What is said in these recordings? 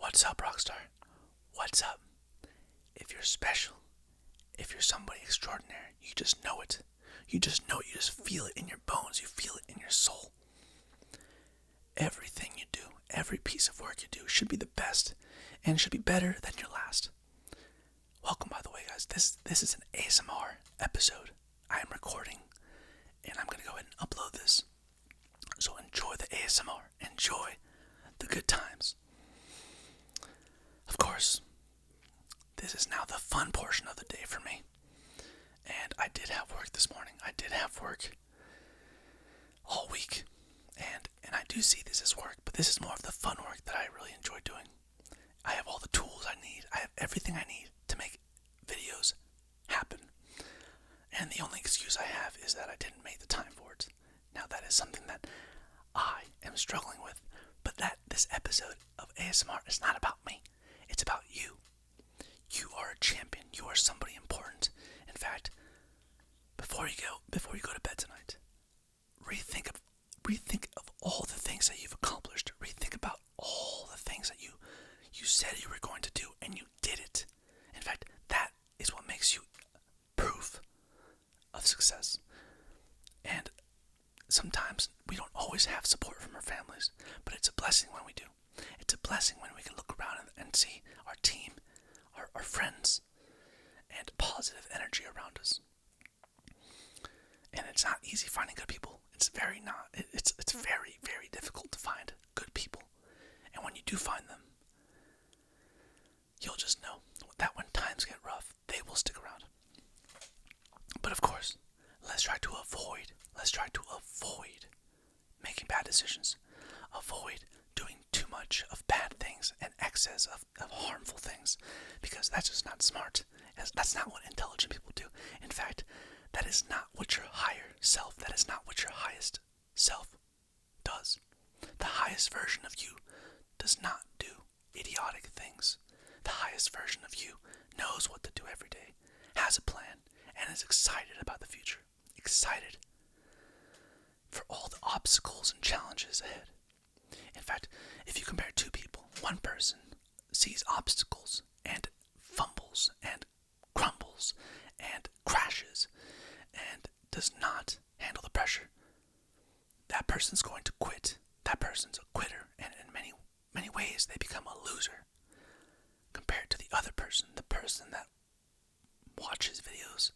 What's up, Rockstar? What's up? If you're special, if you're somebody extraordinary, you just know it. You just know it. You just feel it in your bones. You feel it in your soul. Everything you do, every piece of work you do should be the best, and it should be better than your last. Welcome, by the way, guys. This is an ASMR episode. I am recording, and I'm going to go ahead and upload this. So enjoy the ASMR. Enjoy the good times. Of course, this is now the fun portion of the day for me. And I did have work this morning. I did have work all week. And I do see this as work, but this is more of the fun work that I really enjoy doing. I have all the tools I need. I have everything I need to make videos happen. And the only excuse I have is that I didn't make the time for it. Now that is something that I am struggling with. But this episode of ASMR is not about me. It's about you. You are a champion. You are somebody important. In fact, before you go to bed tonight, rethink of all the things that you've accomplished. Rethink about all the things that you said you were going to do and you did it. In fact, that is what makes you proof of success. And sometimes we don't always have support from our families, but it's a blessing when we do. It's a blessing when we can look around and see our team, our friends, and positive energy around us. And it's not easy finding good people. It's very, very difficult to find good people. And when you do find them, you'll just know that when times get rough, they will stick around. But of course, let's try to avoid making bad decisions. Avoid doing too much of bad things and excess of harmful things, because that's just not smart. That's not what intelligent people do. In fact, that is not what your higher self, that is not what your highest self does. The highest version of you does not do idiotic things. The highest version of you knows what to do every day, has a plan, and is excited about the future. Excited for all the obstacles and challenges ahead. In fact, if you compare two people, one person sees obstacles and fumbles and crumbles and crashes and does not handle the pressure. That person's going to quit. That person's a quitter, and in many ways they become a loser compared to the other person, the person that watches videos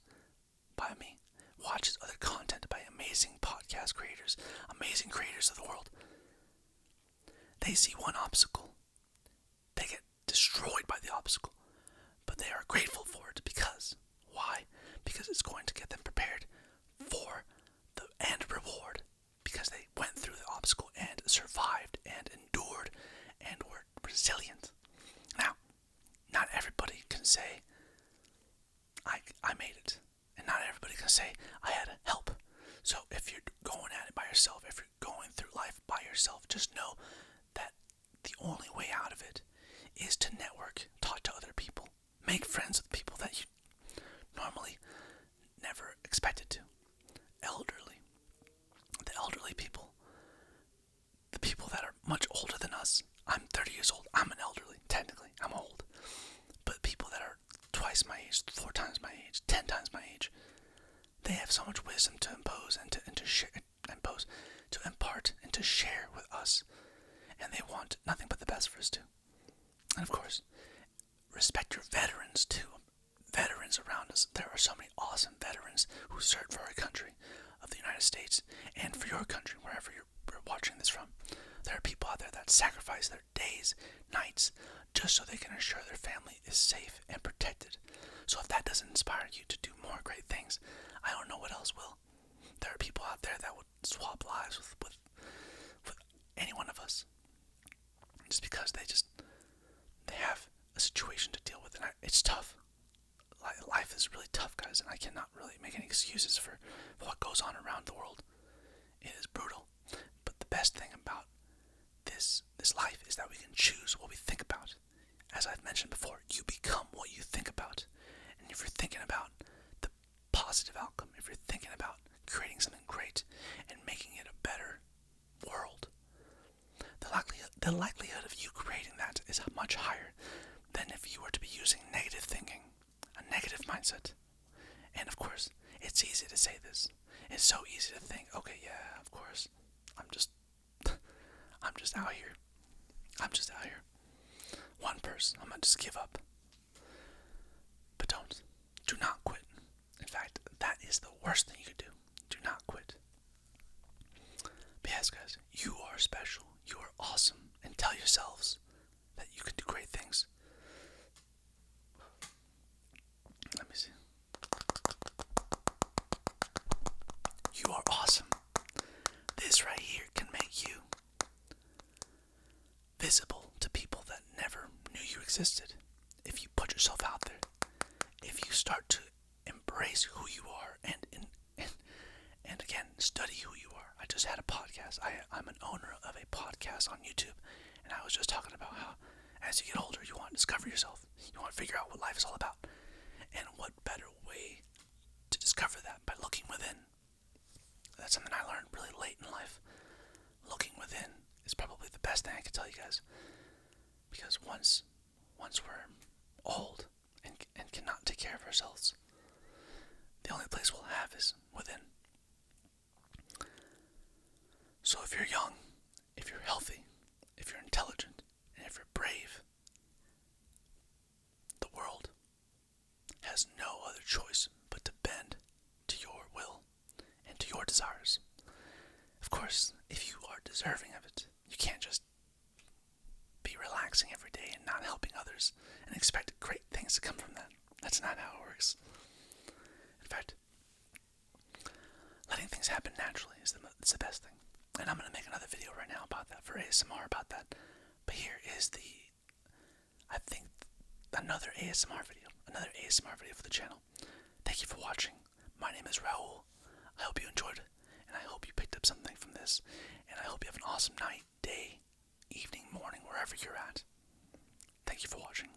by me, watches other content by amazing podcast creators, amazing creators of the world. They see one obstacle. They get destroyed by the obstacle, but they are grateful for it because, why? Because it's going to get them prepared for the end reward, because they went through the obstacle and survived and endured and were resilient. Now, not everybody can say, I made it. And not everybody can say, I had help. So if you're going at it by yourself, if you're going through life by yourself, just know that the only way out of it is to network, talk to other people, make friends with people that you normally never expected to. The elderly people, the people that are much older than us. I'm 30 years old. I'm an elderly. Technically, I'm old. But people that are twice my age, 4 times my age, 10 times my age, they have so much wisdom to impose and to share, to impart and to share with us. And they want nothing but the best for us too. And of course, respect your veterans too. Veterans around us. There are so many awesome veterans who served for our country of the United States and for your country, wherever you're watching this from. There are people out there that sacrifice their days, nights, just so they can ensure their family is safe and protected. So if that doesn't inspire you to do more great things, I don't know what else will. There are people out there that would swap lives with any one of us, just because they have a situation to deal with, and it's tough. Life is really tough, guys, and I cannot really make any excuses for what goes on around the world. It is brutal, but the best thing about this life is that we can choose what we think about. As I've mentioned before, you become what you think about. And if you're thinking about the positive outcome, if you're thinking about creating something great and making it a better world, the likelihood of you creating that is much higher than if you were to be using negative thinking, a negative mindset. And of course, it's easy to say this. It's so easy to think, okay, yeah, of course, I'm just out here. I'm just out here. One person, I'm gonna just give up. But don't. Do not quit. In fact, that is the worst thing you could do. Do not quit. But yes, guys, you are special. You are awesome. And tell yourselves that you can do great things. Let me see. You are awesome. This right here can make you visible to people that never knew you existed. If you put yourself out there, if you start to embrace who you are and again, study who you are. I just had a podcast. I'm an owner of a podcast on YouTube, and I was just talking about how as you get older, you want to discover yourself. You want to figure out what life is all about. And what better way to discover that by looking within. That's something I learned really late in life. Looking within is probably the best thing I can tell you guys. Because once we're old and cannot take care of ourselves, the only place we'll have is within. So if you're young, if you're healthy, if you're intelligent, and if you're brave, the world has no other choice but to bend to your will and to your desires. Of course, if you are deserving of it, you can't just be relaxing every day and not helping others and expect great things to come from that. That's not how it works. In fact, letting things happen naturally is the best thing. And I'm going to make another video right now about that, for ASMR about that. But here is another ASMR video for the channel. Thank you for watching. My name is Raul. I hope you enjoyed it, and I hope you picked up something from this, and I hope you have an awesome night, day, evening, morning, wherever you're at. Thank you for watching.